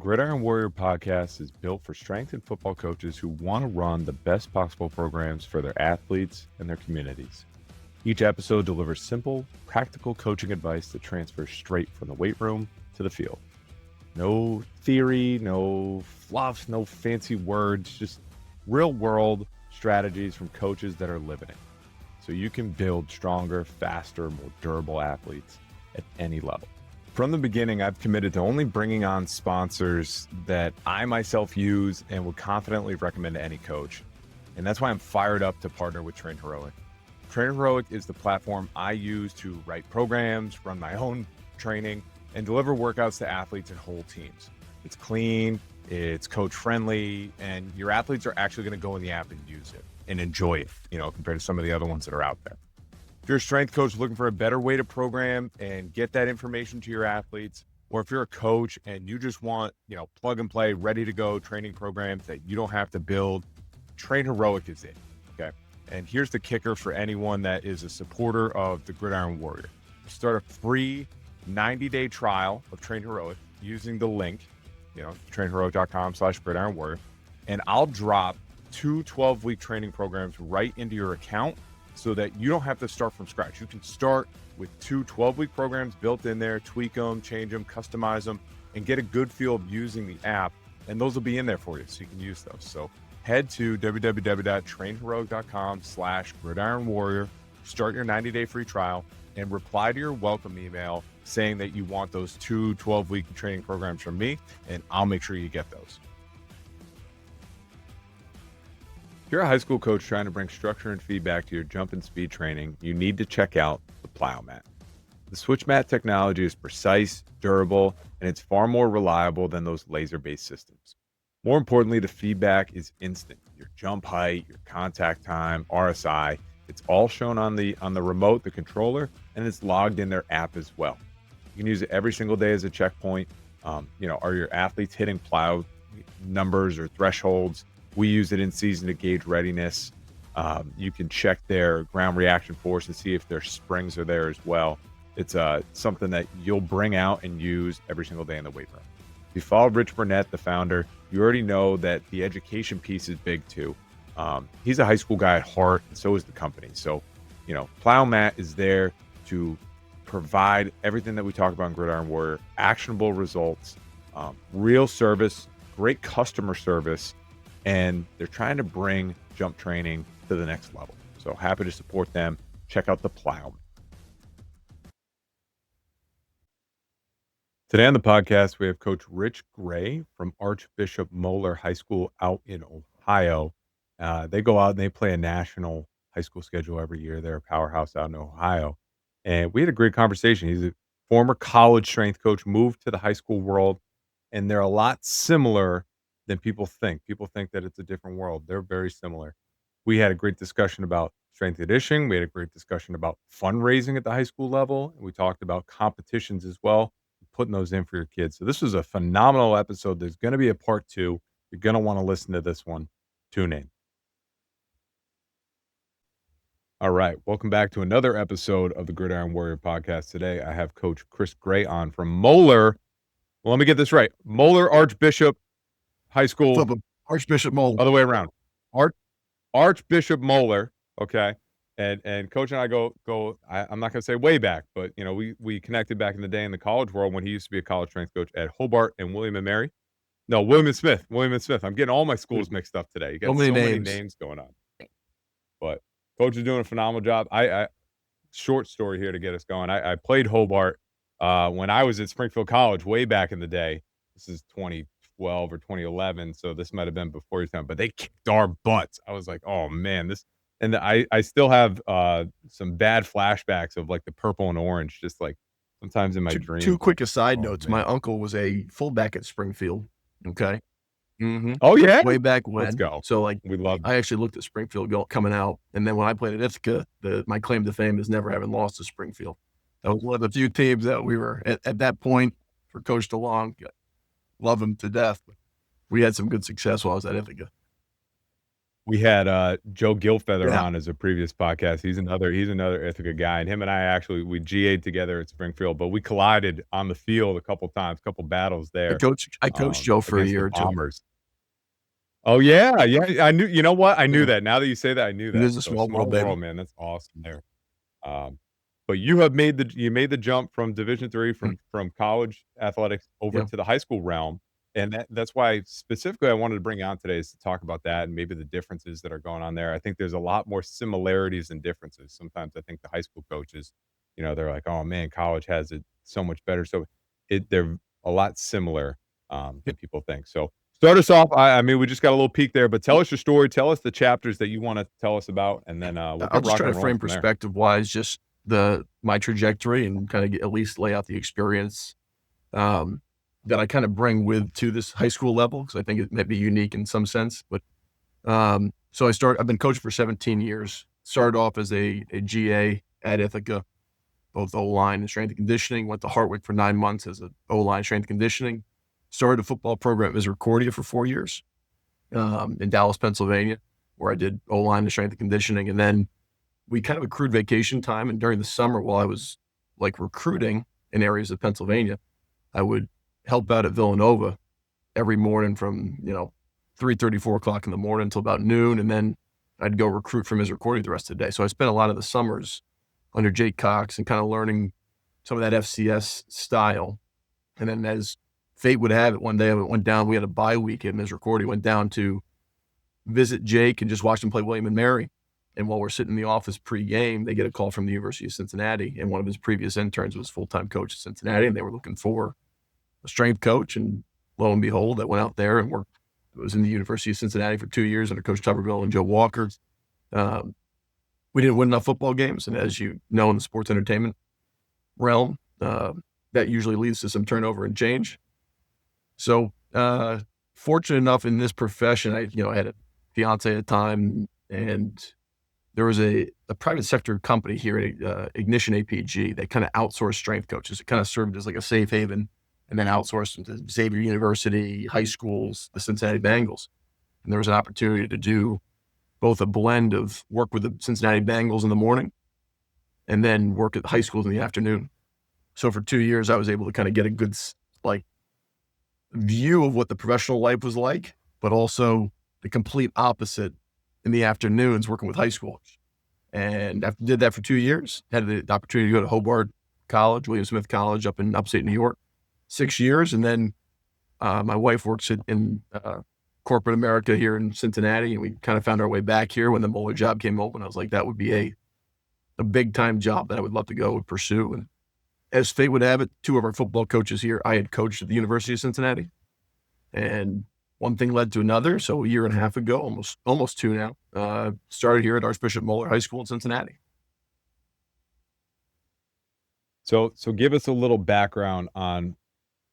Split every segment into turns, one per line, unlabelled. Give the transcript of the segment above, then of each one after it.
Gridiron Warrior podcast is built for strength and football coaches who want to run the best possible programs for their athletes and their communities. Each episode delivers simple, practical coaching advice that transfers straight from the weight room to the field. No theory, no fluff, no fancy words, just real world strategies from coaches that are living it. So you can build stronger, faster, more durable athletes at any level. From the beginning, I've committed to only bringing on sponsors that I myself use and would confidently recommend to any coach. And that's why I'm fired up to partner with Train Heroic. Train Heroic is the platform I use to write programs, run my own training, and deliver workouts to athletes and whole teams. It's clean, it's coach friendly, and your athletes are actually going to go in the app and use it and enjoy it, compared to some of the other ones that are out there. If you're a strength coach looking for a better way to program and get that information to your athletes, or if you're a coach and you just want, plug and play, ready to go training programs that you don't have to build, Train Heroic is it, okay? And here's the kicker for anyone that is a supporter of the Gridiron Warrior. Start a free 90-day trial of Train Heroic using the link, trainheroic.com/Gridiron Warrior, and I'll drop 2 12-week training programs right into your account so that you don't have to start from scratch. You can start with 2 12-week programs built in there, tweak them, change them, customize them, and get a good feel of using the app. And those will be in there for you, so you can use those. So head to www.trainheroic.com/Gridiron Warrior, start your 90-day free trial, and reply to your welcome email saying that you want those 2 12-week training programs from me, and I'll make sure you get those. If you're a high school coach trying to bring structure and feedback to your jump and speed training, you need to check out the Plow Mat. The switch mat technology is precise, durable, and it's far more reliable than those laser-based systems. More importantly, the feedback is instant. Your jump height, your contact time, RSI, it's all shown on the remote, the controller, and it's logged in their app as well. You can use it every single day as a checkpoint. Are your athletes hitting plow numbers or thresholds? We use it in season to gauge readiness. You can check their ground reaction force and see if their springs are there as well. It's something that you'll bring out and use every single day in the weight room. If you follow Rich Burnett, the founder, you already know that the education piece is big too. He's a high school guy at heart, and so is the company. So, Plow Mat is there to provide everything that we talk about in Gridiron Warrior, actionable results, real service, great customer service, and they're trying to bring jump training to the next level. So happy to support them. Check out the Plow. Today on the podcast, we have Coach Rich Gray from Archbishop Moeller High School out in Ohio. They go out and they play a national high school schedule every year. They're a powerhouse out in Ohio. And we had a great conversation. He's a former college strength coach, moved to the high school world, and they're a lot similar than people think. People think that it's a different world. They're very similar. We had a great discussion about strength and conditioning. We had a great discussion about fundraising at the high school level. And we talked about competitions as well, putting those in for your kids. So this was a phenomenal episode. There's going to be a part 2. You're going to want to listen to this one. Tune in. All right. Welcome back to another episode of the Gridiron Warrior podcast. Today, I have Coach Chris Gray on from Moeller. Well, let me get this right. Moeller Archbishop High School.
Archbishop Moeller.
Other way around. Archbishop Moeller. Okay. And Coach and I go. I'm not going to say way back, but we connected back in the day in the college world when he used to be a college strength coach at Hobart and William and Mary. No, William and Smith. I'm getting all my schools mixed up today. You got so many names going on. But Coach is doing a phenomenal job. I short story here to get us going. I played Hobart when I was at Springfield College way back in the day. This is 2012 or 2011, so this might have been before your time. But they kicked our butts. I was like, oh man, this. And I still have some bad flashbacks of like the purple and orange, just like sometimes in my dreams.
Two quick aside notes. Man. My uncle was a fullback at Springfield. Okay.
Mm-hmm. Oh yeah,
way back when.
Let's go.
So
we love.
I actually looked at Springfield coming out, and then when I played at Ithaca, my claim to fame is never having lost to Springfield. That was one of the few teams that we were at that point for Coach DeLong. Love him to death. But we had some good success while I was at Ithaca.
We had Joe Gilfeather
Yeah.
on as a previous podcast. He's another Ithaca guy, and him and I actually we GA'd together at Springfield, but we collided on the field a couple times, couple battles there
I coached Joe for a
against the
year or two.
Bombers. Oh yeah, yeah. I knew. You know what? I knew
Yeah.
that. Now that you say that, I knew
It
that.
is a
So
small
small
world, baby.
world, man. That's awesome there. But you made the jump from Division III
Mm.
from college athletics over
Yeah.
to the high school realm, and that's why specifically I wanted to bring you on today is to talk about that and maybe the differences that are going on there. I think there's a lot more similarities than differences. Sometimes I think the high school coaches, they're like, "Oh man, college has it so much better." So they're a lot similar
Yeah.
than people think. So start us off. I mean, we just got a little peek there, but tell us your story. Tell us the chapters that you want to tell us about, and then we'll
I'll
get
just try
rocking
to
and rolling
frame
from there.
perspective wise, just my trajectory and kind of at least lay out the experience um, that I kind of bring with to this high school level because I think it might be unique in some sense. But so I've been coaching for 17 years. Started off as a GA at Ithaca, both O-line and strength and conditioning. Went to Hartwick for 9 months as an O-line strength and conditioning. Started a football program at Misericordia for 4 years in Dallas, Pennsylvania, where I did O-line and strength and conditioning. And then we kind of accrued vacation time. And during the summer, while I was like recruiting in areas of Pennsylvania, I would help out at Villanova every morning from, 3:30, 4 o'clock in the morning until about noon. And then I'd go recruit for Misericordia the rest of the day. So I spent a lot of the summers under Jake Cox and kind of learning some of that FCS style. And then as fate would have it, one day I went down, we had a bye week at Misericordia, went down to visit Jake and just watch him play William and Mary. And while we're sitting in the office pre-game, they get a call from the University of Cincinnati. And one of his previous interns was full-time coach at Cincinnati, and they were looking for a strength coach. And lo and behold, I went out there and worked. I was in the University of Cincinnati for 2 years under Coach Tuberville and Joe Walker. We didn't win enough football games. And as you know, in the sports entertainment realm, that usually leads to some turnover and change. So fortunate enough in this profession, I had a fiance at the time, and there was a private sector company here at Ignition APG that kind of outsourced strength coaches. It kind of served as like a safe haven and then outsourced them to Xavier University, high schools, the Cincinnati Bengals. And there was an opportunity to do both a blend of work with the Cincinnati Bengals in the morning and then work at high schools in the afternoon. So for 2 years, I was able to kind of get a good view of what the professional life was like, but also the complete opposite in the afternoons working with high schoolers. And after did that for 2 years, had the opportunity to go to Hobart College, William Smith College up in upstate New York, 6 years. And then my wife works in corporate America here in Cincinnati, and we kind of found our way back here when the Moeller job came open. I was like, that would be a big time job that I would love to go and pursue. And as fate would have it, 2 of our football coaches here, I had coached at the University of Cincinnati. And one thing led to another. So a year and a half ago, almost 2 now, started here at Archbishop Moeller High School in Cincinnati.
So give us a little background on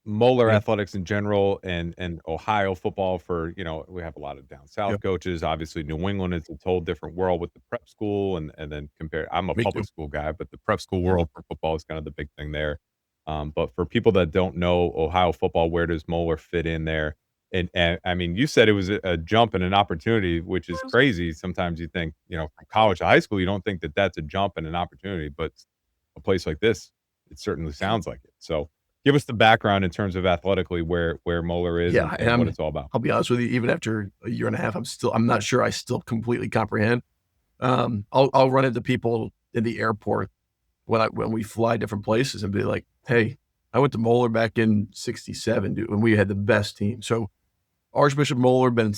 Moeller
Yeah.
athletics in general and Ohio football for, we have a lot of down south
Yep.
coaches. Obviously, New England is a whole different world with the prep school and then compare. I'm a
Me
public
too.
school guy, but the prep school world for football is kind of the big thing there. But for people that don't know Ohio football, where does Moeller fit in there? And I mean, you said it was a jump and an opportunity, which is crazy. Sometimes you think, from college to high school, you don't think that that's a jump and an opportunity, but a place like this, it certainly sounds like it. So give us the background in terms of athletically where Moeller is
Yeah.
and what it's all about.
I'll be honest with you, even after a year and a half, I'm not sure I still completely comprehend. I'll run into people in the airport when we fly different places and be like, hey, I went to Moeller back in '67, dude, when we had the best team. So Archbishop Moeller, been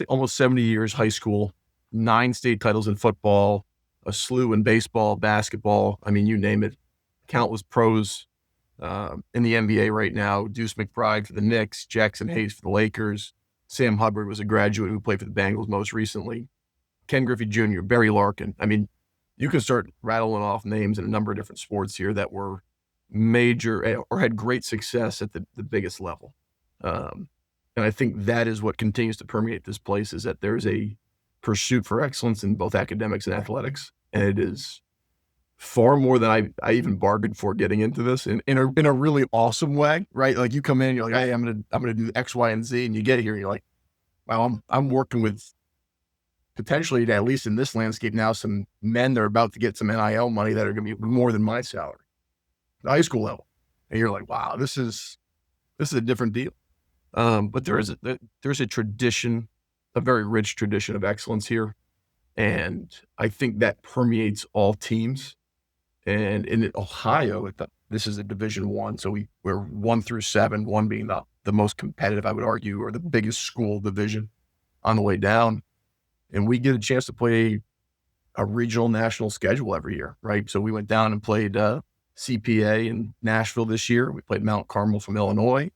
almost 70 years high school, 9 state titles in football, a slew in baseball, basketball. I mean, you name it. Countless pros in the NBA right now. Deuce McBride for the Knicks, Jackson Hayes for the Lakers. Sam Hubbard was a graduate who played for the Bengals most recently. Ken Griffey Jr., Barry Larkin. I mean, you can start rattling off names in a number of different sports here that were major or had great success at the biggest level. And I think that is what continues to permeate this place, is that there's a pursuit for excellence in both academics and athletics. And it is far more than I even bargained for getting into this in a really awesome way, right? Like you come in, you're like, hey, I'm gonna do X, Y, and Z, and you get here, and you're like, wow, I'm working with potentially, at least in this landscape now, some men that are about to get some NIL money that are going to be more than my salary, the high school level. And you're like, wow, this is a different deal. But there's a tradition, a very rich tradition of excellence here. And I think that permeates all teams. And in Ohio, this is a Division I, so we're 1 through 7, 1 being the most competitive, I would argue, or the biggest school division on the way down. And we get a chance to play a regional national schedule every year, right? So we went down and played CPA in Nashville this year. We played Mount Carmel from Illinois,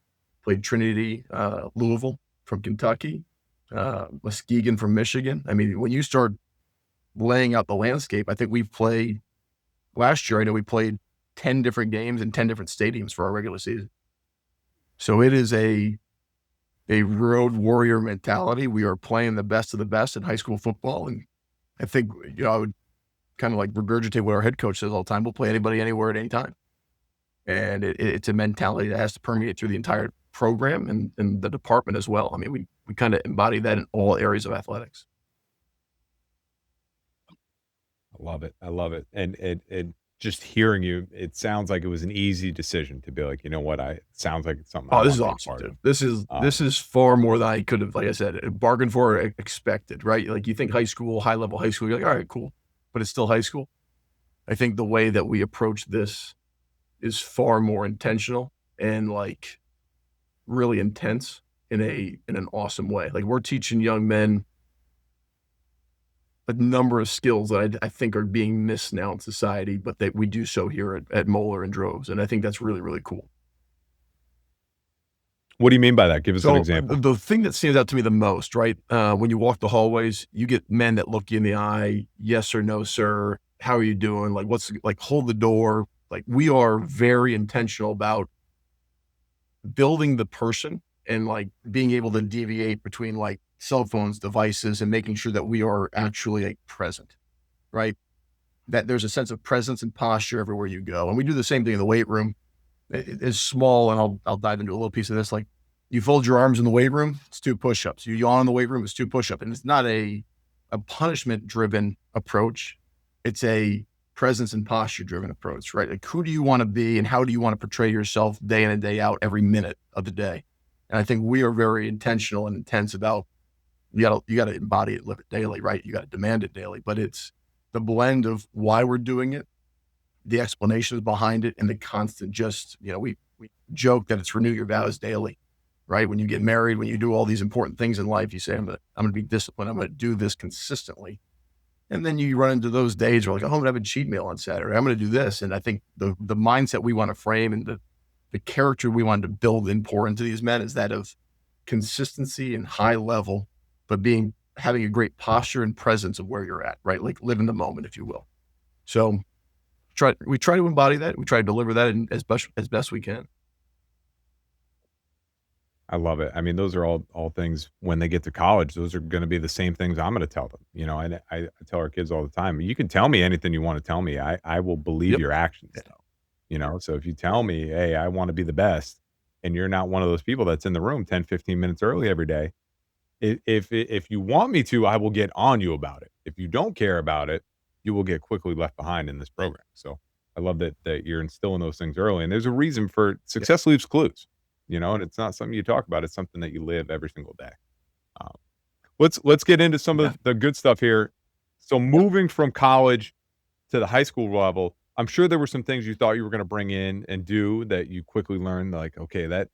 played Trinity, Louisville from Kentucky, Muskegon from Michigan. I mean, when you start laying out the landscape, I think we've played last year. I know we played 10 different games in 10 different stadiums for our regular season. So it is a road warrior mentality. We are playing the best of the best in high school football. And I think, I would kind of like regurgitate what our head coach says all the time. We'll play anybody, anywhere, at any time. And it's a mentality that has to permeate through the entire program and the department as well. I mean, we kind of embody that in all areas of athletics.
I love it. I love it. And just hearing you, it sounds like it was an easy decision to be like, you know what, it sounds like it's something.
Oh, this is awesome, dude. This is far more than I could have, like I said, bargained for, or expected, right? Like you think high school, high level high school, you're like, all right, cool, but it's still high school. I think the way that we approach this is far more intentional and like really intense in an awesome way. Like we're teaching young men a number of skills that I think are being missed now in society, but that we do so here at Moeller in droves. And I think that's really, really cool.
What do you mean by that? Give us an example.
The thing that stands out to me the most, right? When you walk the hallways, you get men that look you in the eye. Yes or no, sir. How are you doing? Like, hold the door. Like we are very intentional about building the person and like being able to deviate between like cell phones, devices, and making sure that we are actually like present, right? That there's a sense of presence and posture everywhere you go. And we do the same thing in the weight room. It's small, and I'll dive into a little piece of this. Like you fold your arms in the weight room, it's 2 push-ups. You yawn in the weight room, it's 2 push-ups. And it's not a punishment-driven approach. It's a presence and posture-driven approach, right? Like who do you want to be and how do you want to portray yourself day in and day out, every minute of the day? And I think we are very intentional and intense about you got to embody it, live it daily, right? You got to demand it daily, but it's the blend of why we're doing it, the explanations behind it, and the constant we joke that it's renew your vows daily, right? When you get married, when you do all these important things in life, you say, I'm going to be disciplined. I'm going to do this consistently. And then you run into those days where like, oh, I'm going to have a cheat meal on Saturday. I'm going to do this. And I think the mindset we want to frame and the character we want to build and pour into these men is that of consistency and high level, but having a great posture and presence of where you're at, right? Like live in the moment, if you will. So we try to embody that. We try to deliver that as best we can.
I love it. I mean, those are all things when they get to college, those are going to be the same things I'm going to tell them. You know, I tell our kids all the time, you can tell me anything you want to tell me. I will believe your actions though. You know, so if you tell me, hey, I want to be the best, and you're not one of those people that's in the room 10, 15 minutes early every day, if you want me to, I will get on you about it. If you don't care about it, you will get quickly left behind in this program. So I love that you're instilling those things early. And there's a reason for success leaves clues, you know, and it's not something you talk about. It's something that you live every single day. Let's get into some of the good stuff here. So moving from college to the high school level, I'm sure there were some things you thought you were going to bring in and do that you quickly learned, like, okay, that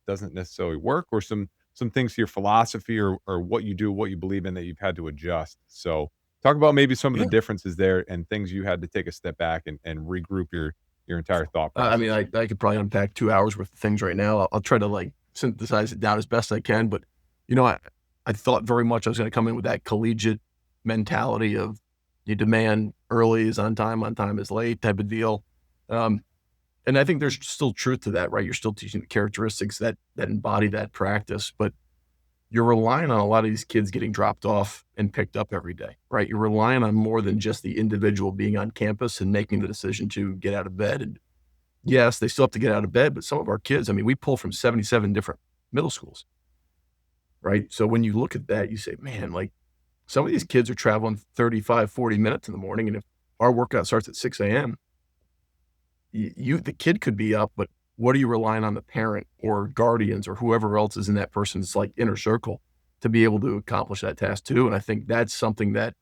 doesn't necessarily work, or some things to your philosophy or what you do, what you believe in that you've had to adjust. So talk about maybe some of the differences there and things you had to take a step back and regroup your entire thought process.
I mean, I could probably unpack 2 hours worth of things right now. I'll try to like synthesize it down as best I can. But, you know, I thought very much I was going to come in with that collegiate mentality of you demand early is on time is late type of deal. And I think there's still truth to that, right? You're still teaching the characteristics that embody that practice, but you're relying on a lot of these kids getting dropped off and picked up every day, right? You're relying on more than just the individual being on campus and making the decision to get out of bed. And yes, they still have to get out of bed, but some of our kids, I mean, we pull from 77 different middle schools, right? So when you look at that, you say, man, like Some of these kids are traveling 35, 40 minutes in the morning. And if our workout starts at 6 a.m., the kid could be up, but what are you relying on the parent or guardians or whoever else is in that person's like inner circle to be able to accomplish that task too? And I think that's something that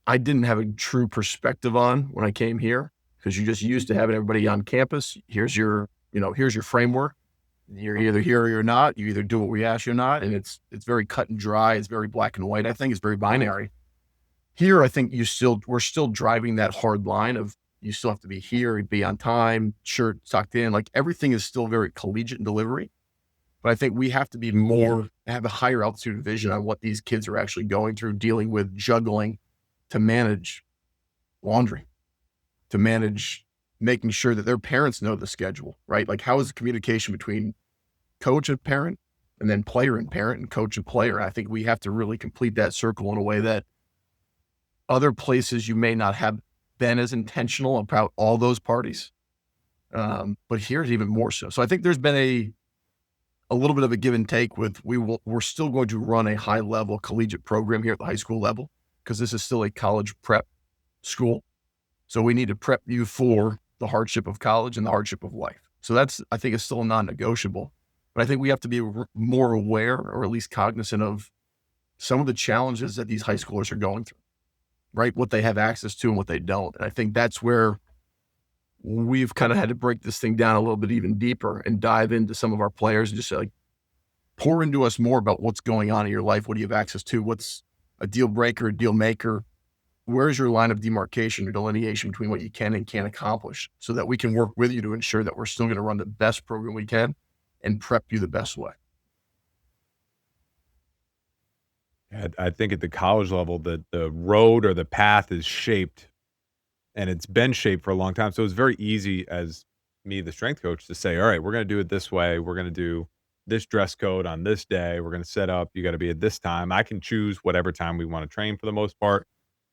I didn't have a true perspective on when I came here, because you're just used to having everybody on campus. Here's your framework. You're either here or you're not. You either do what we ask you or not. And it's very cut and dry. It's very black and white. I think it's very binary. Here, I think we're still driving that hard line of you still have to be here, be on time, shirt tucked in. Like everything is still very collegiate in delivery. But I think we have to be have a higher altitude vision on what these kids are actually going through, dealing with, juggling, to manage laundry, to manage making sure that their parents know the schedule, right? Like how is the communication between coach and parent, and then player and parent, and coach and player? I think we have to really complete that circle in a way that other places you may not have been as intentional about all those parties. But here's even more so. So I think there's been a little bit of a give and take with, we're still going to run a high level collegiate program here at the high school level, because this is still a college prep school. So we need to prep you for the hardship of college and the hardship of life. So that's, I think, is still a non-negotiable. But I think we have to be more aware, or at least cognizant of some of the challenges that these high schoolers are going through, right? What they have access to and what they don't. And I think that's where we've kind of had to break this thing down a little bit even deeper and dive into some of our players and just say, like, pour into us more about what's going on in your life. What do you have access to? What's a deal breaker, a deal maker? Where's your line of demarcation or delineation between what you can and can't accomplish, so that we can work with you to ensure that we're still going to run the best program we can and prep you the best way.
I think at the college level, the road or the path is shaped, and it's been shaped for a long time. So it's very easy as me, the strength coach, to say, all right, we're going to do it this way. We're going to do this dress code on this day. We're going to set up, you got to be at this time. I can choose whatever time we want to train for the most part,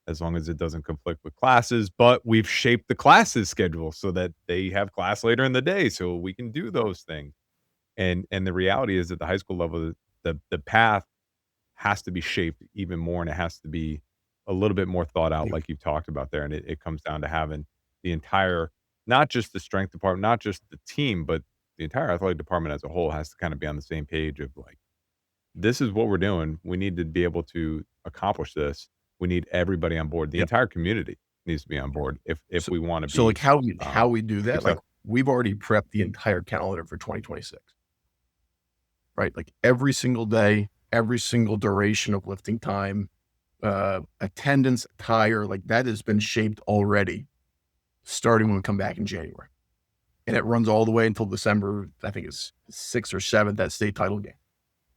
as long as it doesn't conflict with classes. But we've shaped the classes schedule so that they have class later in the day, so we can do those things. And the reality is, at the high school level, the path has to be shaped even more, and it has to be a little bit more thought out, like you've talked about there. And it comes down to having the entire, not just the strength department, not just the team, but the entire athletic department as a whole has to kind of be on the same page of, like, this is what we're doing. We need to be able to accomplish this. We need everybody on board. The
Yep.
entire community needs to be on board if we want to
So
be
like how we do that, like
successful.
we've already prepped the entire calendar for 2026, right? Like every single day, every single duration of lifting time, attendance, attire, like that has been shaped already, starting when we come back in January. And it runs all the way until December, I think it's 6th or 7th, that state title game.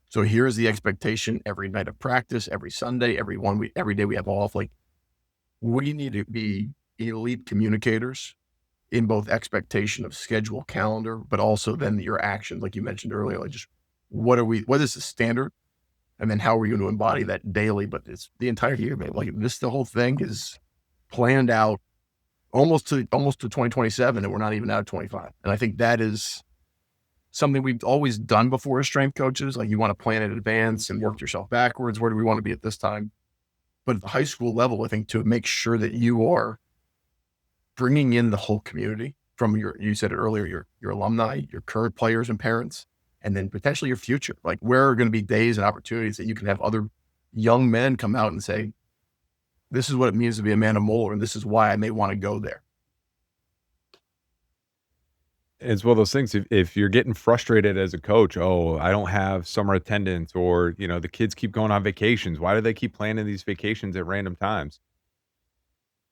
So here's the expectation every night of practice, every Sunday, every day we have off. Like, we need to be elite communicators in both expectation of schedule, calendar, but also then your actions, like you mentioned earlier, like just what is the standard? And then how are we going to embody that daily? But it's the entire year, man. Like the whole thing is planned out almost to 2027, and we're not even out of 25. And I think that is something we've always done before as strength coaches. Like, you want to plan in advance and work yourself backwards. Where do we want to be at this time? But at the high school level, I think to make sure that you are bringing in the whole community from you said it earlier, your alumni, your current players and parents, and then potentially your future. Like, where are going to be days and opportunities that you can have other young men come out and say, this is what it means to be a man of Moeller, and this is why I may want to go there.
It's one of those things, if you're getting frustrated as a coach, "Oh, I don't have summer attendance," or, "The kids keep going on vacations. Why do they keep planning these vacations at random times?"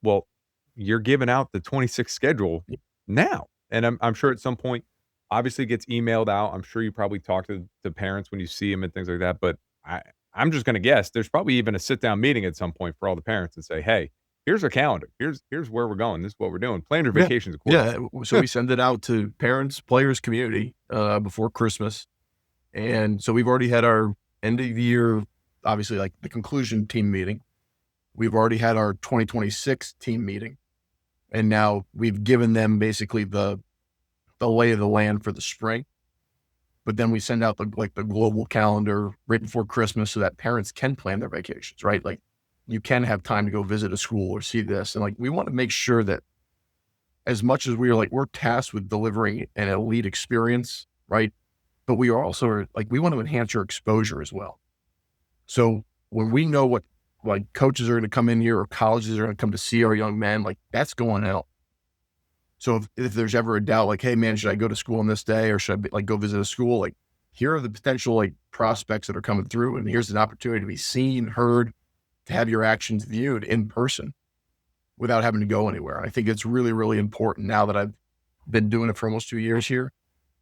Well, you're giving out the 26 schedule now, and I'm sure at some point, obviously, it gets emailed out. I'm sure you probably talk to parents when you see them and things like that, but I'm just gonna guess there's probably even a sit-down meeting at some point for all the parents and say, "Hey, here's our calendar. Here's where we're going. This is what we're doing. Plan your
Yeah.
vacations accordingly."
Yeah. So we send it out to parents, players, community, before Christmas. And so we've already had our end of the year, obviously, like the conclusion team meeting. We've already had our 2026 team meeting. And now we've given them basically the lay of the land for the spring. but then we send out the global calendar right before Christmas so that parents can plan their vacations, right? Like you can have time to go visit a school or see this. And like, we want to make sure that as much as we're tasked with delivering an elite experience, right? But we are also like, we want to enhance your exposure as well. So when we know what like coaches are going to come in here or colleges are going to come to see our young men, like that's going out. So if there's ever a doubt, like, hey man, should I go to school on this day or should I go visit a school? Like, here are the potential like prospects that are coming through, and here's an opportunity to be seen, heard, to have your actions viewed in person without having to go anywhere. I think it's really, really important now that I've been doing it for almost 2 years here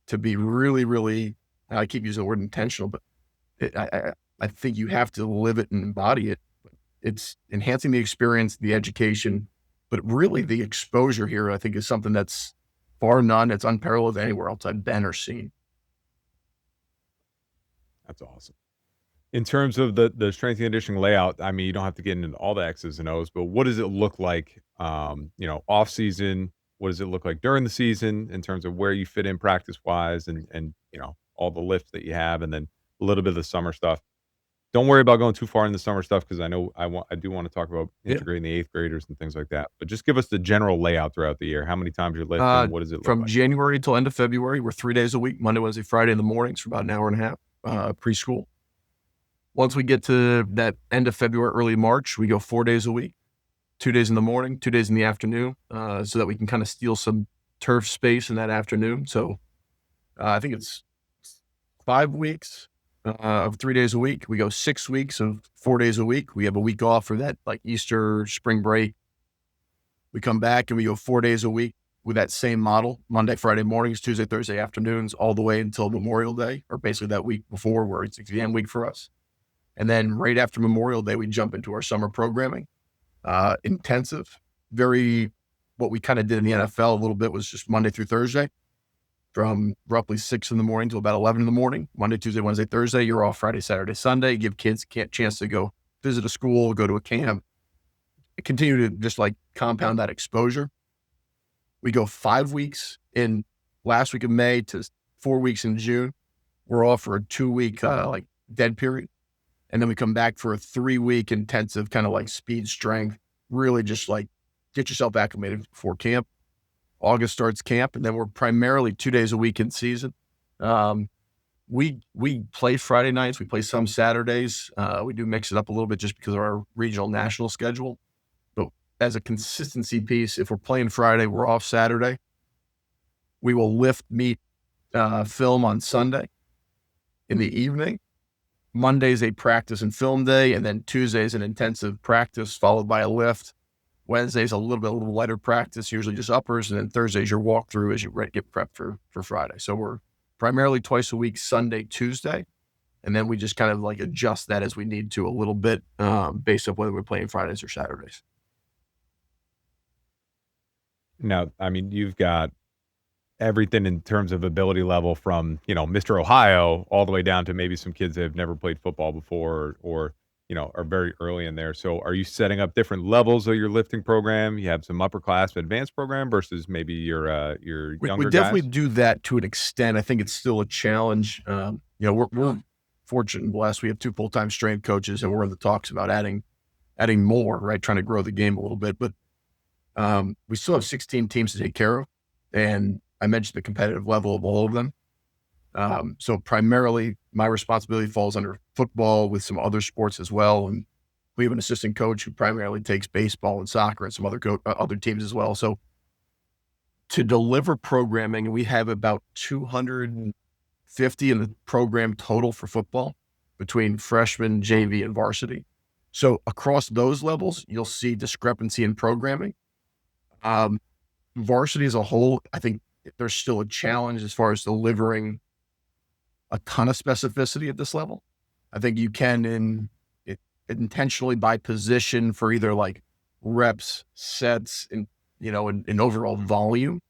to be really, really, I keep using the word intentional, but I think you have to live it and embody it. It's enhancing the experience, the education, but really the exposure here, I think, is something that's bar none. It's unparalleled anywhere else I've been or seen.
That's awesome. In terms of the strength and conditioning layout, I mean, you don't have to get into all the X's and O's, but what does it look like, off season? What does it look like during the season in terms of where you fit in practice wise and all the lifts that you have, and then a little bit of the summer stuff. Don't worry about going too far in the summer stuff because I know I do want to talk about integrating the eighth graders and things like that. But just give us the general layout throughout the year. How many times you're lifting? What does it look
From
like?
January till end of February, we're 3 days a week, Monday, Wednesday, Friday in the mornings for about an hour and a half, preschool. Once we get to that end of February, early March, we go 4 days a week, 2 days in the morning, 2 days in the afternoon, so that we can kind of steal some turf space in that afternoon. So I think it's 5 weeks of 3 days a week. We go 6 weeks of 4 days a week. We have a week off for that, like Easter, spring break. We come back and we go 4 days a week with that same model, Monday, Friday mornings, Tuesday, Thursday afternoons, all the way until Memorial Day, or basically that week before where it's exam week for us. And then right after Memorial Day, we jump into our summer programming, intensive, very, what we kind of did in the NFL a little bit was just Monday through Thursday from roughly 6 in the morning to about 11 in the morning, Monday, Tuesday, Wednesday, Thursday. You're off Friday, Saturday, Sunday, give kids a chance to go visit a school, go to a camp, continue to just like compound that exposure. We go 5 weeks in last week of May to 4 weeks in June. We're off for a 2-week like dead period. And then we come back for a 3-week intensive kind of like speed strength, really just like get yourself acclimated before camp. August starts camp, and then we're primarily 2 days a week in season. We play Friday nights. We play some Saturdays. We do mix it up a little bit just because of our regional national schedule. But as a consistency piece, if we're playing Friday, we're off Saturday. We will lift, meet, film on Sunday in the evening. Monday's a practice and film day, and then Tuesday's an intensive practice followed by a lift. Wednesday's a little lighter practice, usually just uppers, and then Thursday's your walkthrough as you get prepped for Friday. So we're primarily twice a week, Sunday, Tuesday, and then we just kind of like adjust that as we need to a little bit based on whether we're playing Fridays or Saturdays.
Now, I mean, you've got everything in terms of ability level from, Mr. Ohio all the way down to maybe some kids that have never played football before or are very early in there. So are you setting up different levels of your lifting program? You have some upper class advanced program versus maybe your younger
We definitely
guys?
do that to an extent. I think it's still a challenge. We're fortunate and blessed. We have 2 full-time strength coaches, and we're in the talks about adding more, right? Trying to grow the game a little bit, but we still have 16 teams to take care of. And I mentioned the competitive level of all of them. So primarily my responsibility falls under football with some other sports as well. And we have an assistant coach who primarily takes baseball and soccer and some other teams as well. So to deliver programming, we have about 250 in the program total for football between freshman, JV, and varsity. So across those levels, you'll see discrepancy in programming. Varsity as a whole, I think there's still a challenge as far as delivering a ton of specificity at this level. I think you can intentionally by position for either like reps, sets, and overall volume.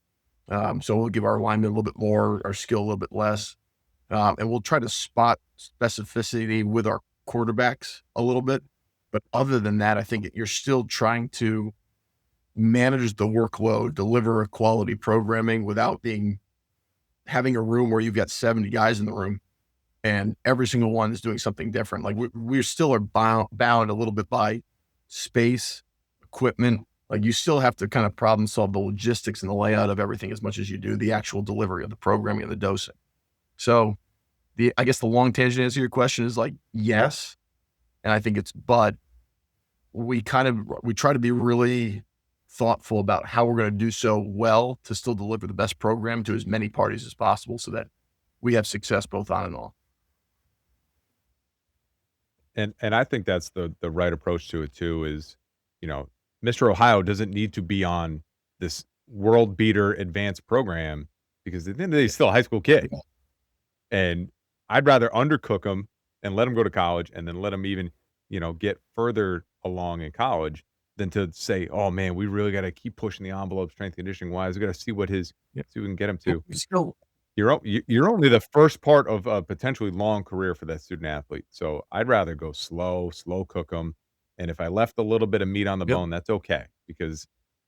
So we'll give our alignment a little bit more, our skill a little bit less. And we'll try to spot specificity with our quarterbacks a little bit. But other than that, I think you're still trying to manage the workload, deliver a quality programming without being having a room where you've got 70 guys in the room and every single one is doing something different. Like we still are bound a little bit by space, equipment. Like you still have to kind of problem solve the logistics and the layout of everything as much as you do the actual delivery of the programming and the dosing. So I guess the long tangent answer to your question is like, yes. And I think but we try to be really thoughtful about how we're going to do so well to still deliver the best program to as many parties as possible so that we have success both on and off.
And I think that's the right approach to it too is, Mr. Ohio doesn't need to be on this world beater advanced program because at the end of the day, he's still a high school kid. And I'd rather undercook him and let him go to college and then let him even, get further along in college than to say, oh man, we really got to keep pushing the envelope strength conditioning wise. We got to see what see what we can get him to. You're only the first part of a potentially long career for that student athlete. So I'd rather go slow cook them. And if I left a little bit of meat on the bone, that's okay. Because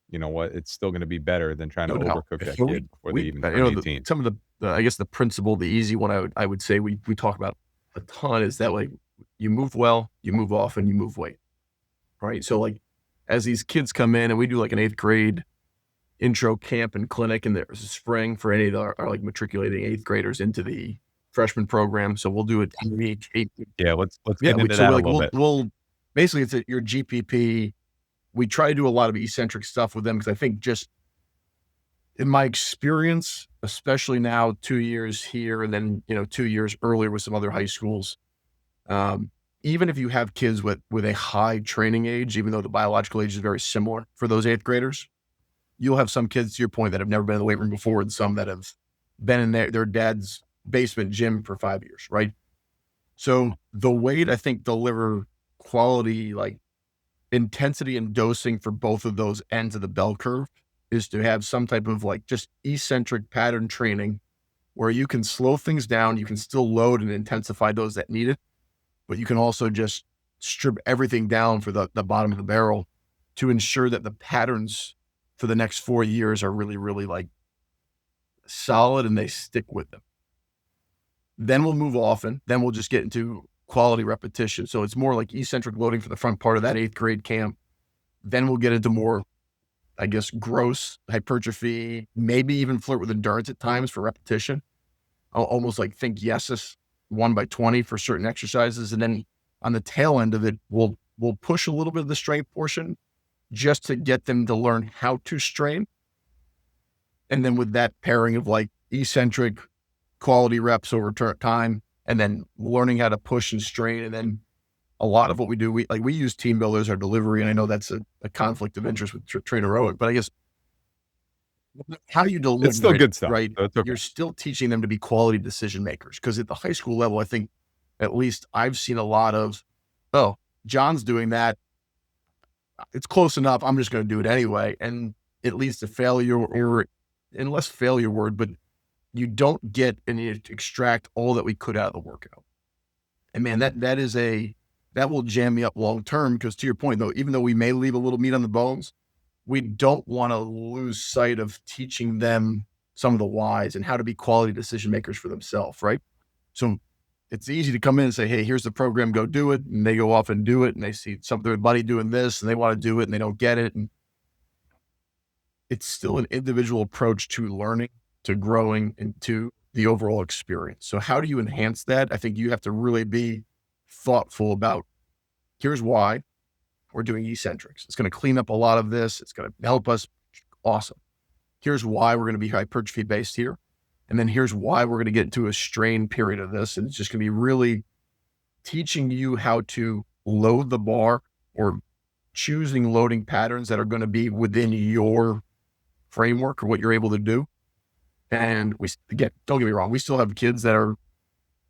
you know what? It's still going to be better than trying to overcook that kid before they even turn 18.
Some of the, I guess the principle, the easy one I would say we talk about a ton is that like you move well, you move often, you move weight. Right. So like as these kids come in and we do like an 8th grade intro camp and clinic in the spring for any of our like matriculating 8th graders into the freshman program. So we'll do it.
Yeah, let's get into that a little bit.
We'll basically it's your GPP. We try to do a lot of eccentric stuff with them because I think just in my experience, especially now 2 years here and then 2 years earlier with some other high schools, even if you have kids with a high training age, even though the biological age is very similar for those 8th graders, you'll have some kids, to your point, that have never been in the weight room before and some that have been in their dad's basement gym for 5 years, right? So the way to, I think, deliver quality, like intensity and dosing for both of those ends of the bell curve is to have some type of like just eccentric pattern training where you can slow things down. You can still load and intensify those that need it, but you can also just strip everything down for the bottom of the barrel to ensure that the patterns for the next 4 years are really, really like solid and they stick with them. Then we'll move often. Then we'll just get into quality repetition. So it's more like eccentric loading for the front part of that 8th grade camp. Then we'll get into more, I guess, gross hypertrophy, maybe even flirt with endurance at times for repetition. I'll almost like think yeses 1x20 for certain exercises. And then on the tail end of it, we'll push a little bit of the strength portion just to get them to learn how to strain. And then with that pairing of like eccentric quality reps over time, and then learning how to push and strain. And then a lot of what we do, we use team builders, our delivery. And I know that's a conflict of interest with Trainer Rowan, but I guess how you deliver
it's still good stuff,
right?
So okay.
You're still teaching them to be quality decision makers. Cause at the high school level, I think at least I've seen a lot of, oh, John's doing that. It's close enough. I'm just going to do it anyway. And it leads to failure or unless failure word, but you don't get and you extract all that we could out of the workout. And man, that will jam me up long-term. Because to your point though, even though we may leave a little meat on the bones, we don't want to lose sight of teaching them some of the whys and how to be quality decision makers for themselves. Right. So it's easy to come in and say, hey, here's the program, go do it. And they go off and do it. And they see their buddy doing this and they want to do it and they don't get it. And it's still an individual approach to learning, to growing, and to the overall experience. So how do you enhance that? I think you have to really be thoughtful about, here's why we're doing eccentrics. It's going to clean up a lot of this. It's going to help us. Awesome. Here's why we're going to be hypertrophy based here. And then here's why we're going to get into a strain period of this. And it's just going to be really teaching you how to load the bar or choosing loading patterns that are going to be within your framework or what you're able to do. And again, don't get me wrong. We still have kids that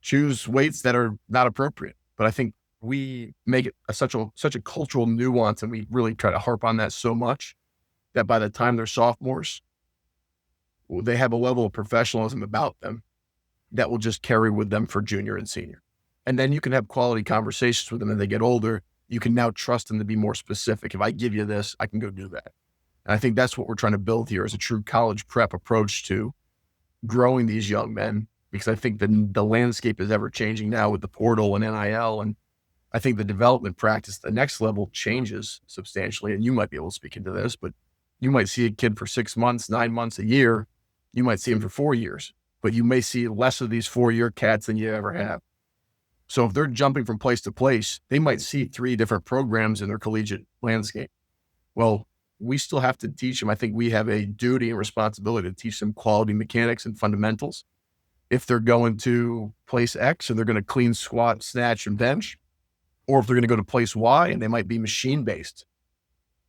choose weights that are not appropriate, but I think we make it such a cultural nuance. And we really try to harp on that so much that by the time they're sophomores, they have a level of professionalism about them that will just carry with them for junior and senior. And then you can have quality conversations with them as they get older. You can now trust them to be more specific. If I give you this, I can go do that. And I think that's what we're trying to build here is a true college prep approach to growing these young men, because I think the landscape is ever changing now with the portal and NIL. And I think the development practice, the next level changes substantially. And you might be able to speak into this, but you might see a kid for 6 months, 9 months, a year. You might see him for 4 years, but you may see less of these 4-year cats than you ever have. So if they're jumping from place to place, they might see 3 different programs in their collegiate landscape. Well, we still have to teach them. I think we have a duty and responsibility to teach them quality mechanics and fundamentals. If they're going to place X and they're going to clean, squat, snatch, and bench, or if they're going to go to place Y and they might be machine-based,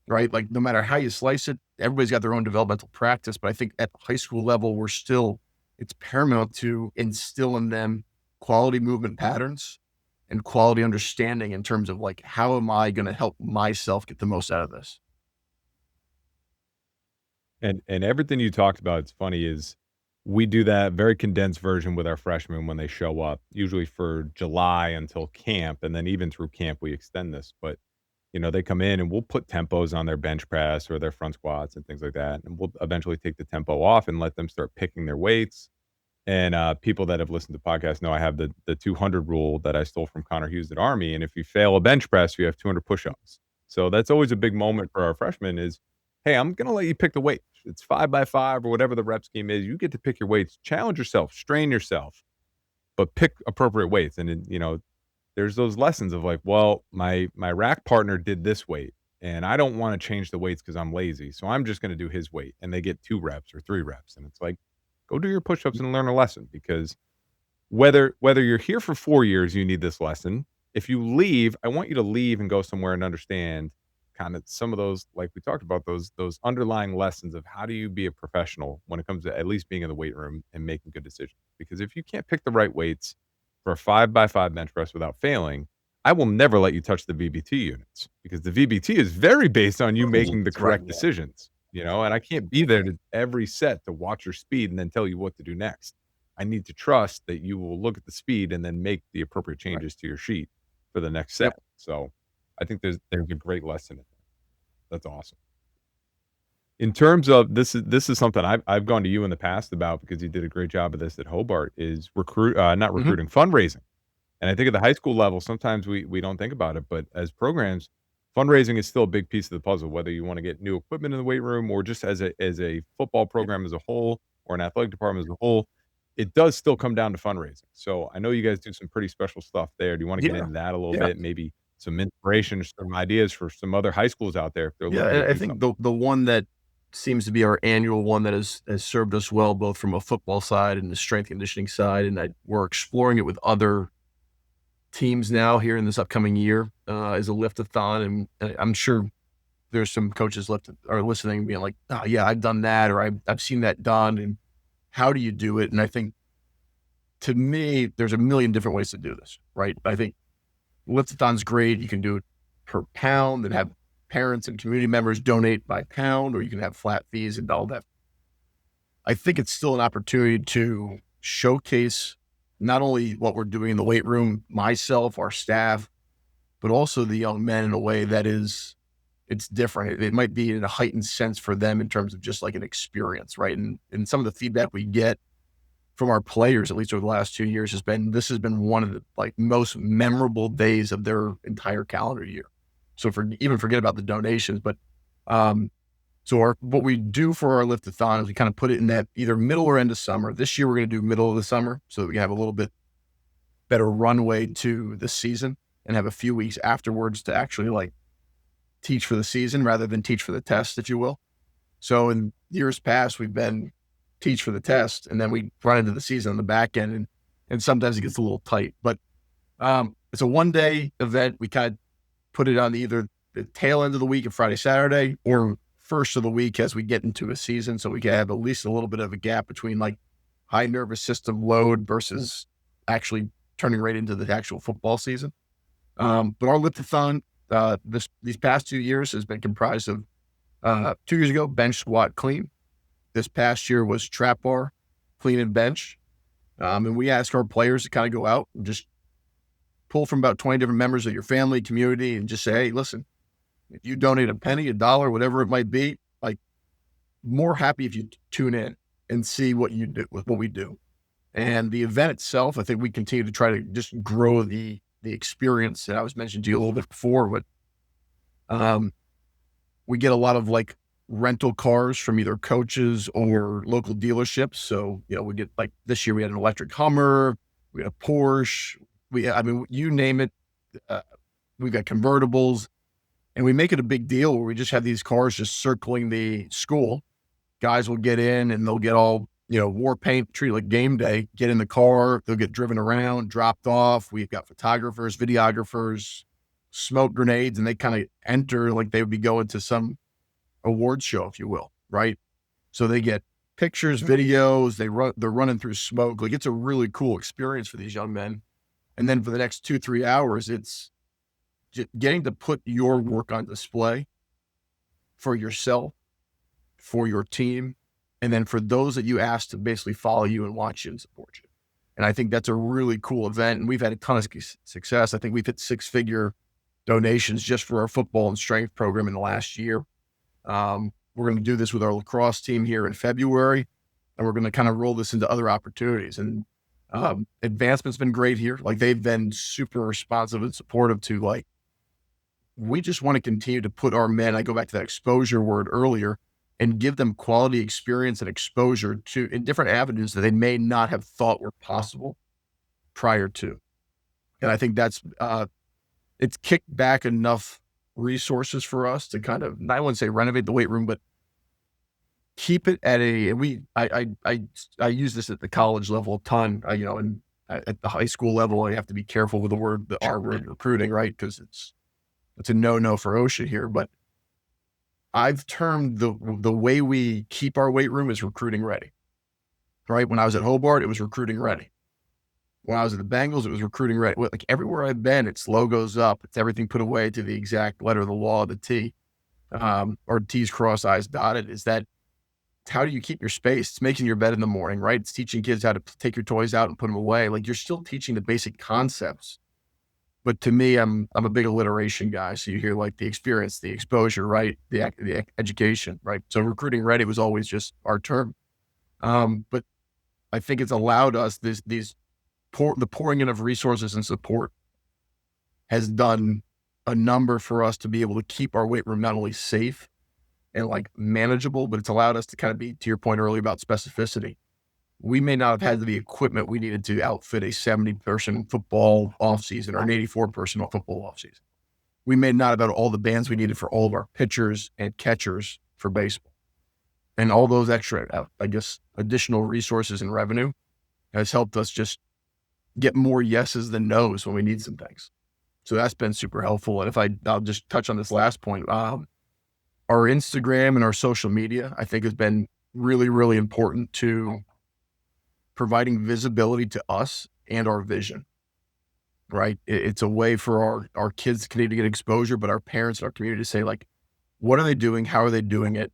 right? Like no matter how you slice it, everybody's got their own developmental practice. But I think at the high school level, it's paramount to instill in them quality movement patterns and quality understanding in terms of like, how am I going to help myself get the most out of this?
And everything you talked about, it's funny, is we do that very condensed version with our freshmen when they show up, usually for July until camp, and then even through camp we extend this. But they come in and we'll put tempos on their bench press or their front squats and things like that, and we'll eventually take the tempo off and let them start picking their weights. And people that have listened to podcasts know I have the 200 rule that I stole from Connor Hughes at Army, and if you fail a bench press, you have 200 push-ups. So that's always a big moment for our freshmen is, hey, I'm going to let you pick the weight. It's 5x5 or whatever the rep scheme is. You get to pick your weights, challenge yourself, strain yourself, but pick appropriate weights. And, there's those lessons of like, well, my rack partner did this weight and I don't want to change the weights because I'm lazy. So I'm just going to do his weight, and they get 2 reps or 3 reps. And it's like, go do your push-ups and learn a lesson, because whether you're here for 4 years, you need this lesson. If you leave, I want you to leave and go somewhere and understand kind of some of those, like we talked about, those underlying lessons of how do you be a professional when it comes to at least being in the weight room and making good decisions. Because if you can't pick the right weights for a 5x5 bench press without failing, I will never let you touch the VBT units, because the VBT is very based on you making the correct decisions, and I can't be there to every set to watch your speed and then tell you what to do next. I need to trust that you will look at the speed and then make the appropriate changes to your sheet for the next set.
Yep.
So I think there's a great lesson in there. That's awesome. In terms of this is something I've gone to you in the past about, because you did a great job of this at Hobart, is not recruiting, fundraising. And I think at the high school level, sometimes we don't think about it, but as programs, fundraising is still a big piece of the puzzle, whether you want to get new equipment in the weight room or just as a football program as a whole or an athletic department as a whole. It does still come down to fundraising. So I know you guys do some pretty special stuff there. Do you want to get into that a little bit? Maybe some inspiration, some ideas for some other high schools out there if they're looking to
I
do
think
something.
the one that seems to be our annual one that has served us well, both from a football side and the strength conditioning side, and we're exploring it with other teams now here in this upcoming year, is a lift-a-thon. And I'm sure there's some coaches are listening being like, oh yeah, I've done that, or I've seen that done, and how do you do it? And I think, to me, there's a million different ways to do this, right? I think lift-a-thon's great. You can do it per pound and have parents and community members donate by pound, or you can have flat fees and all that. I think it's still an opportunity to showcase not only what we're doing in the weight room, myself, our staff, but also the young men in a way that it's different. It might be in a heightened sense for them in terms of just like an experience, right? And some of the feedback we get from our players, at least over the last 2 years, this has been one of the like most memorable days of their entire calendar year. So forget about the donations, but what we do for our lift-a-thon is we kind of put it in that either middle or end of summer. This year we're going to do middle of the summer so that we have a little bit better runway to the season and have a few weeks afterwards to actually like teach for the season rather than teach for the test, if you will. So in years past, we've been teach for the test, and then we run into the season on the back end, and sometimes it gets a little tight. But it's a one-day event. We kind of put it on either the tail end of the week of Friday, Saturday, or first of the week as we get into a season, so we can have at least a little bit of a gap between like high nervous system load versus actually turning right into the actual football season. But our lift-a-thon these past 2 years has been comprised of 2 years ago, bench, squat, clean. This past year was trap bar, clean, and bench. And we ask our players to kind of go out and just pull from about 20 different members of your family, community, and just say, hey, listen, if you donate a penny, $1, whatever it might be, like, more happy if you tune in. and see what you do with what we do. And the event itself, I think we continue to try to just grow the experience. And I was mentioning to you a little bit before, but um, we get a lot of like rental cars from either coaches or local dealerships. So, we get like this year we had an electric Hummer, we had a Porsche, you name it. Uh, we've got convertibles, and we make it a big deal where we just have these cars just circling the school. Guys will get in and they'll get all, war paint, treat it like game day, get in the car, they'll get driven around, dropped off. We've got photographers, videographers, smoke grenades, and they kind of enter like they would be going to some award show, if you will, right? So they get pictures, videos, they're running through smoke. Like, it's a really cool experience for these young men. And then for the next 2-3 hours, it's just getting to put your work on display for yourself, for your team, and then for those that you ask to basically follow you and watch you and support you. And I think that's a really cool event. And we've had a ton of success. I think we've hit 6-figure donations just for our football and strength program in the last year. We're going to do this with our lacrosse team here in February, and we're going to kind of roll this into other opportunities. And advancement's been great here. Like, they've been super responsive and supportive to, like, we just want to continue to put our men, I go back to that exposure word earlier, and give them quality experience and exposure to in different avenues that they may not have thought were possible prior to. And I think that's, it's kicked back enough resources for us to kind of, I wouldn't say renovate the weight room, but keep it at I use this at the college level a ton, and at the high school level, I have to be careful with the R word, recruiting, right? Because it's a no for OSHA here, but I've termed the way we keep our weight room is recruiting ready, right? When I was at Hobart, it was recruiting ready. When I was at the Bengals, it was recruiting ready. Like, everywhere I've been, it's logos up, it's everything put away to the exact letter of the law, the T, or T's crossed, I's dotted. Is that, how do you keep your space? It's making your bed in the morning, right? It's teaching kids how to take your toys out and put them away. Like, you're still teaching the basic concepts. But to me, I'm a big alliteration guy. So you hear like the experience, the exposure, right? The education, right? So recruiting ready was always just our term. But I think it's allowed us the pouring in of resources and support has done a number for us to be able to keep our weight room not only safe and like manageable, but it's allowed us to kind of be, to your point earlier about specificity. We may not have had the equipment we needed to outfit a 70-person football offseason or an 84-person football offseason. We may not have had all the bands we needed for all of our pitchers and catchers for baseball. And all those extra, additional resources and revenue has helped us just get more yeses than nos when we need some things. So that's been super helpful. And I'll just touch on this last point. Our Instagram and our social media, I think, has been really, really important to providing visibility to us and our vision, right? It's a way for our kids to continue to get exposure, but our parents and our community to say, like, what are they doing? How are they doing it?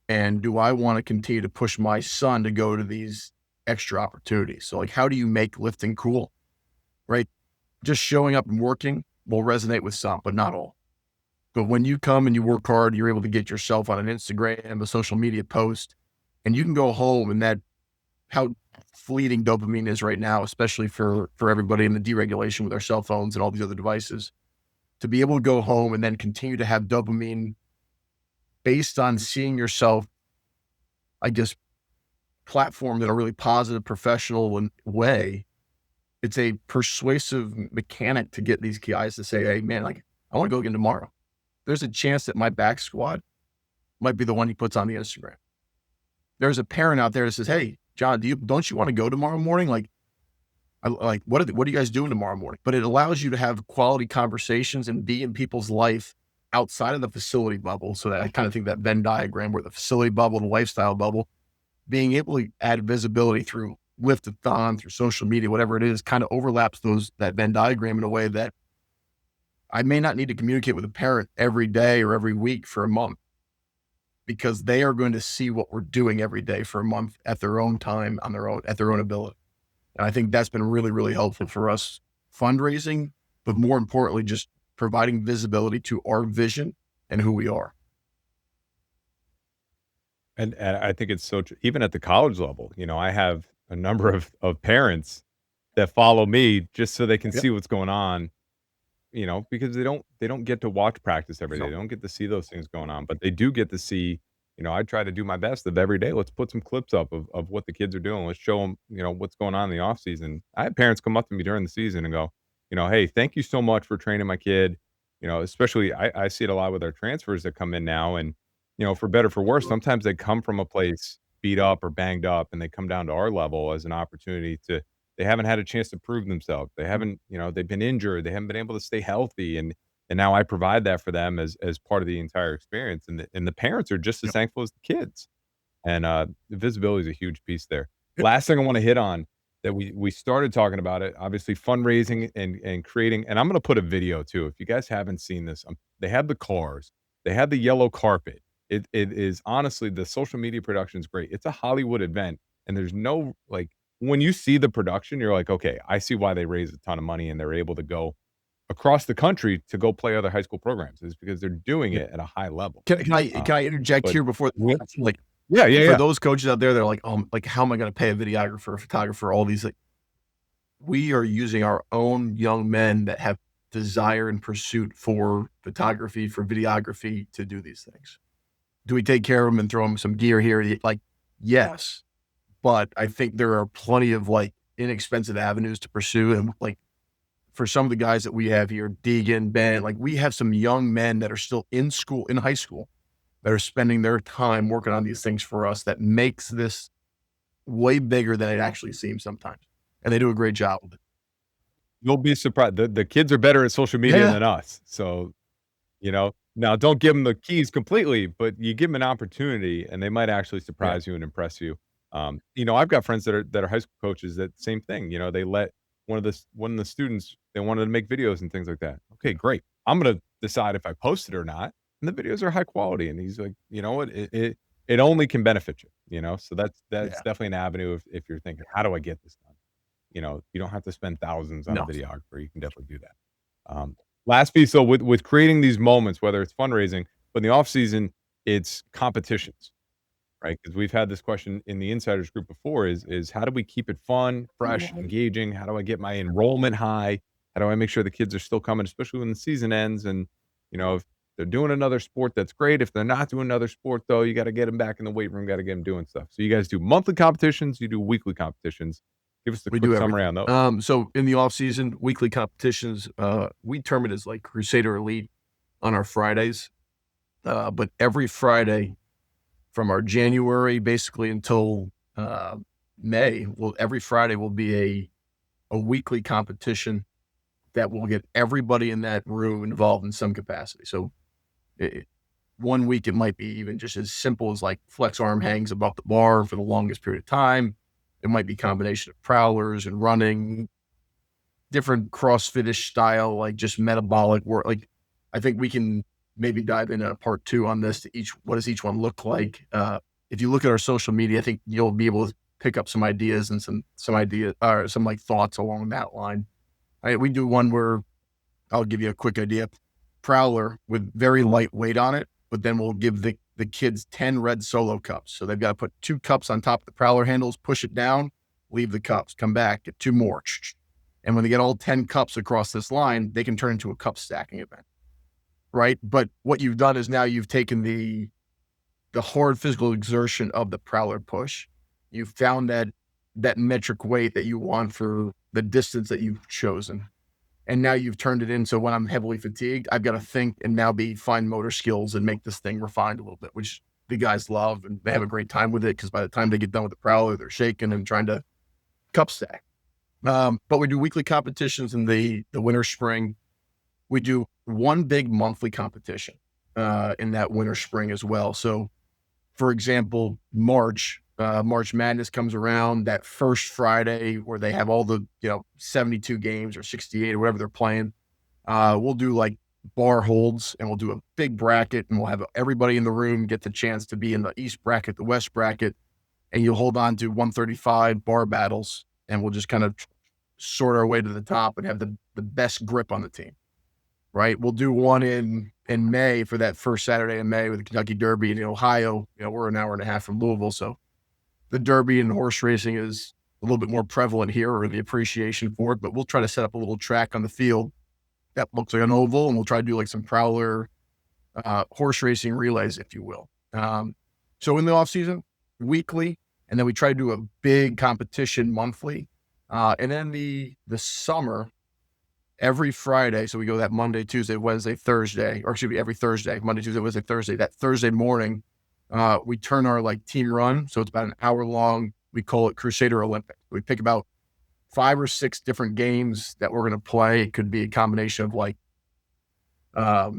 And do I want to continue to push my son to go to these extra opportunities? So, like, how do you make lifting cool, right? Just showing up and working will resonate with some, but not all. But when you come and you work hard, you're able to get yourself on an Instagram, a social media post, and you can go home, and that, how fleeting dopamine is right now, especially for everybody in the deregulation with our cell phones and all these other devices, to be able to go home and then continue to have dopamine based on seeing yourself, platformed in a really positive, professional way. It's a persuasive mechanic to get these guys to say, hey man, like, I want to go again tomorrow. There's a chance that my back squat might be the one he puts on the Instagram. There's a parent out there that says, hey, John, don't you want to go tomorrow morning? What are you guys doing tomorrow morning? But it allows you to have quality conversations and be in people's life outside of the facility bubble. So that I kind of think that Venn diagram where the facility bubble, the lifestyle bubble, being able to add visibility through lift-a-thon, through social media, whatever it is, kind of overlaps that Venn diagram in a way that I may not need to communicate with a parent every day or every week for a month, because they are going to see what we're doing every day for a month at their own time, at their own ability. And I think that's been really, really helpful for us fundraising, but more importantly, just providing visibility to our vision and who we are.
And I think it's so even at the college level, I have a number of parents that follow me just so they can
Yep.
see what's going on, because they don't get to watch practice every day.
No.
They don't get to see those things going on, but they do get to see, I try to do my best of every day. Let's put some clips up of what the kids are doing. Let's show them, what's going on in the off season. I had parents come up to me during the season and go, "Hey, thank you so much for training my kid." Especially I see it a lot with our transfers that come in now, and for better for worse, sometimes they come from a place beat up or banged up, and they come down to our level as an opportunity to they haven't had a chance to prove themselves. They haven't, they've been injured. They haven't been able to stay healthy, and now I provide that for them as part of the entire experience. And the parents are just as
Yep.
thankful as the kids. And the visibility is a huge piece there. Last thing I want to hit on that we started talking about it, obviously fundraising and creating. And I'm going to put a video too. If you guys haven't seen this, they have the cars, they have the yellow carpet. It is honestly the social media production is great. It's a Hollywood event, and there's no like when you see the production, you're like, okay, I see why they raise a ton of money and they're able to go across the country to go play other high school programs. Is because they're doing
Yep.
it at a high level.
Can I interject
But
here before
with
like
yeah, yeah,
for
yeah.
those coaches out there, they're like, how am I going to pay a videographer, a photographer, all these? Like, we are using our own young men that have desire and pursuit for photography, for videography, to do these things. Do we take care of them and throw them some gear here? Like, yes, but I think there are plenty of like inexpensive avenues to pursue, and like for some of the guys that we have here, Deegan, Ben, like we have some young men that are still in school, in high school, that are spending their time working on these things for us that makes this way bigger than it actually seems sometimes. And they do a great job with it.
You'll be surprised. The kids are better at social media
Yeah.
than us. So, now don't give them the keys completely, but you give them an opportunity and they might actually
Yeah.
surprise you and impress you. I've got friends that are high school coaches that same thing. They let one of the students, they wanted to make videos and things like that. Okay, great. I'm gonna decide if I post it or not. And the videos are high quality. And he's like, you know what? It only can benefit you. So that's
Yeah.
definitely an avenue if you're thinking, how do I get this done? You don't have to spend thousands on a
No.
videographer. You can definitely do that. Last piece, though, with creating these moments, whether it's fundraising, but in the off season, it's competitions, right? Because we've had this question in the insiders group before: is how do we keep it fun, fresh, engaging? How do I get my enrollment high? How do I make sure the kids are still coming, especially when the season ends? And if they're doing another sport, that's great. If they're not doing another sport, though, you got to get them back in the weight room. Got to get them doing stuff. So you guys do monthly competitions, you do weekly competitions. Give us the
We
quick
do
summary
everything.
on those.
So in the off season, weekly competitions, we term it as like Crusader Elite on our Fridays. But every Friday from our January basically until May, every Friday will be a weekly competition that will get everybody in that room involved in some capacity. So it, one week it might be even just as simple as like flex arm hangs above the bar for the longest period of time. It might be a combination of prowlers and running, different CrossFit-ish style, like just metabolic work. Like I think we can maybe dive into a part two on this to what does each one look like? If you look at our social media, I think you'll be able to pick up some ideas and some ideas or some like thoughts along that line. We do one where I'll give you a quick idea. Prowler with very light weight on it, but then we'll give the kids 10 red solo cups. So they've got to put 2 cups on top of the prowler handles, push it down, leave the cups, come back, get 2 more. And when they get all 10 cups across this line, they can turn into a cup stacking event. Right. But what you've done is now you've taken the hard physical exertion of the prowler push. You've found that metric weight that you want for the distance that you've chosen. And now you've turned it in. So when I'm heavily fatigued, I've got to think and now be fine motor skills and make this thing refined a little bit, which the guys love and they have a great time with it. Cause by the time they get done with the prowler, they're shaking and trying to cup stack. But we do weekly competitions in the winter, spring. We do one big monthly competition in that winter, spring as well. So for example, March Madness comes around that first Friday where they have all the, 72 games or 68 or whatever they're playing. We'll do like bar holds and we'll do a big bracket and we'll have everybody in the room get the chance to be in the East bracket, the West bracket, and you'll hold on to 135 bar battles and we'll just kind of sort our way to the top and have the best grip on the team. Right. We'll do one in in May for that first Saturday in May with the Kentucky Derby. And in Ohio, we're an hour and a half from Louisville. So the Derby and horse racing is a little bit more prevalent here, or the appreciation for it. But we'll try to set up a little track on the field that looks like an oval, and we'll try to do like some prowler horse racing relays, if you will. So in the off season, weekly, and then we try to do a big competition monthly. And then the summer, every Friday. So we go that Monday, Tuesday, Wednesday, Thursday, or excuse me, every Thursday, Monday, Tuesday, Wednesday, Thursday. That Thursday morning, we turn our like team run. So it's about an hour long. We call it Crusader Olympic. We pick about 5 or 6 different games that we're going to play. It could be a combination of like our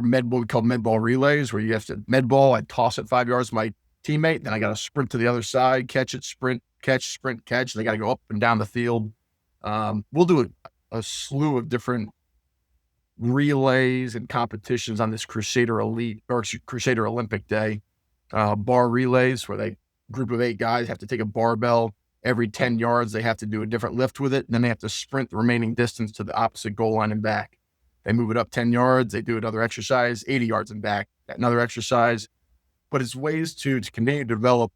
med ball, we call med ball relays, where you have to med ball. I toss it 5 yards to my teammate. Then I got to sprint to the other side, catch it, sprint, catch, sprint, catch. They got to go up and down the field. We'll do a slew of different relays and competitions on this Crusader Elite or Crusader Olympic Day. Bar relays, where they group of 8 guys have to take a barbell. Every 10 yards, they have to do a different lift with it. And then they have to sprint the remaining distance to the opposite goal line and back. They move it up 10 yards. They do another exercise, 80 yards and back, another exercise. But it's ways to continue to develop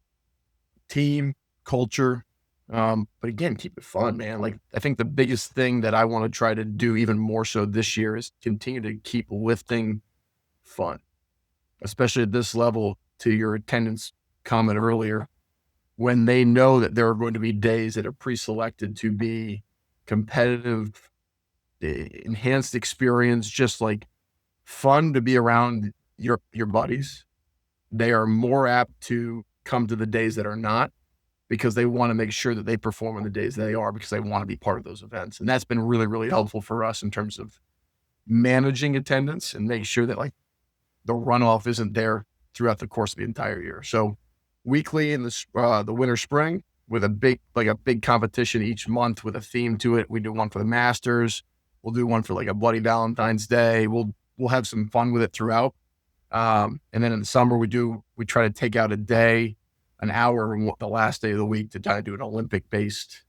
team culture. But again, keep it fun, man. Like, I think the biggest thing that I want to try to do even more so this year is continue to keep lifting fun, especially at this level. To your attendance comment earlier, when they know that there are going to be days that are pre-selected to be competitive, enhanced experience, just like fun to be around your buddies, they are more apt to come to the days that are not, because they want to make sure that they perform on the days that they are, because they want to be part of those events. And that's been really, really helpful for us in terms of managing attendance and make sure that like the runoff isn't there throughout the course of the entire year. So weekly in the winter, spring, with a big competition each month with a theme to it. We do one for the Masters. We'll do one for like a Bloody Valentine's Day. We'll have some fun with it throughout. And then in the summer, we try to take out a day, an hour, the last day of the week to try to do an Olympic-based,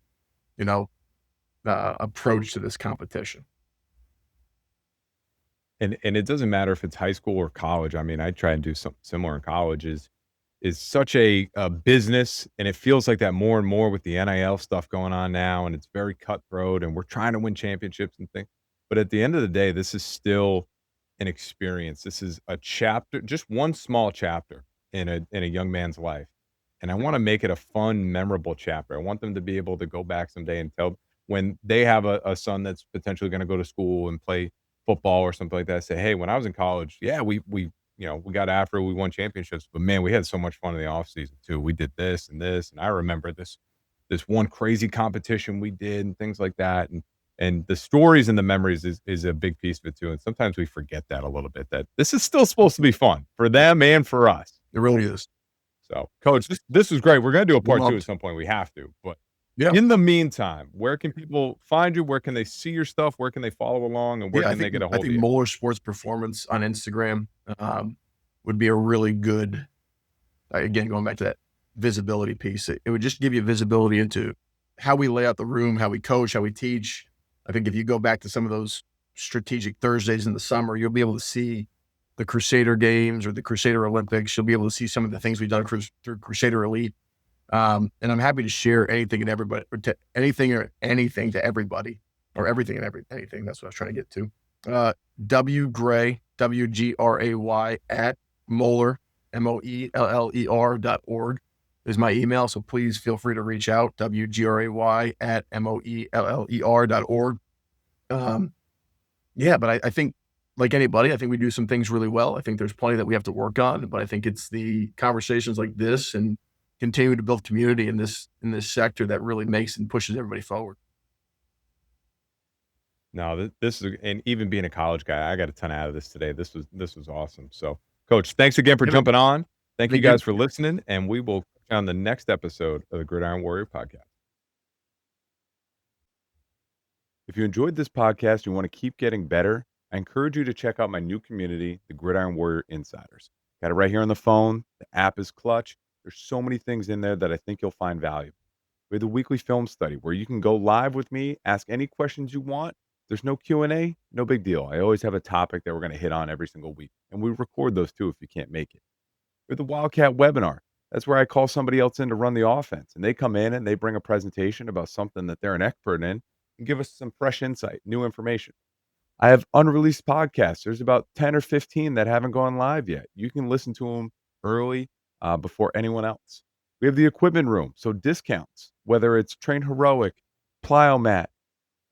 approach to this competition.
And it doesn't matter if it's high school or college. I mean, I try and do something similar in college. Is such a business, and it feels like that more and more with the NIL stuff going on now, and it's very cutthroat, and we're trying to win championships and things. But at the end of the day, this is still an experience. This is a chapter, just one small chapter in a young man's life. And I want to make it a fun, memorable chapter. I want them to be able to go back someday and tell, when they have a son that's potentially going to go to school and play football or something like that, say, hey, when I was in college, yeah, we got after it, we won championships, but man, we had so much fun in the off season too. We did this and this, and I remember this one crazy competition we did and things like that. And the stories and the memories is a big piece of it too. And sometimes we forget that a little bit, that this is still supposed to be fun for them and for us.
It really is.
So, Coach, this was great. We're going to do a part 2 at some point. We have to, but yeah. In the meantime, where can people find you? Where can they see your stuff? Where can they follow along? And where can they get a hold of you?
I think Moeller Sports Performance on Instagram would be a really good, again, going back to that visibility piece. It would just give you visibility into how we lay out the room, how we coach, how we teach. I think if you go back to some of those strategic Thursdays in the summer, you'll be able to see the Crusader Games or the Crusader Olympics. You'll be able to see some of the things we've done through Crusader Elite. And I'm happy to share anything and everybody, or anything to everybody, or everything and anything. That's what I was trying to get to. WGray, WGRAY at Moeller, MOELLER.org is my email. So please feel free to reach out. WGRAY at MOELLER.org. Yeah, but I think, like anybody, I think we do some things really well. I think there's plenty that we have to work on, but I think it's the conversations like this and continue to build community in this sector that really makes and pushes everybody forward.
No, this is, and even being a college guy, I got a ton out of this today. This was awesome. So, Coach, thanks again for jumping on. Thank you guys for listening, and we will catch you on the next episode of the Gridiron Warrior podcast. If you enjoyed this podcast, you want to keep getting better, I encourage you to check out my new community, the Gridiron Warrior Insiders. Got it right here on the phone. The app is clutch. There's so many things in there that I think you'll find valuable. We have the weekly film study where you can go live with me, ask any questions you want, There's no Q&A, no big deal. I always have a topic that we're going to hit on every single week. And we record those too if you can't make it. Or the Wildcat webinar. That's where I call somebody else in to run the offense. And they come in and they bring a presentation about something that they're an expert in and give us some fresh insight, new information. I have unreleased podcasts. There's about 10 or 15 that haven't gone live yet. You can listen to them early before anyone else. We have the equipment room. So discounts, whether it's Train Heroic, Plyomat,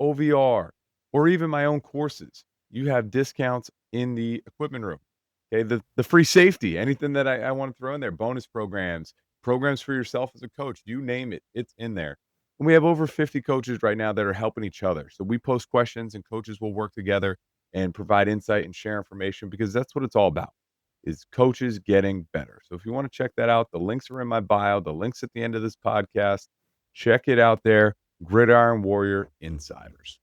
OVR, or even my own courses. You have discounts in the equipment room. Okay. The free safety, anything that I want to throw in there, bonus programs, programs for yourself as a coach, you name it, it's in there. And we have over 50 coaches right now that are helping each other. So we post questions and coaches will work together and provide insight and share information because that's what it's all about is coaches getting better. So if you want to check that out, the links are in my bio, the links at the end of this podcast. Check it out there. Gridiron Warrior Insiders.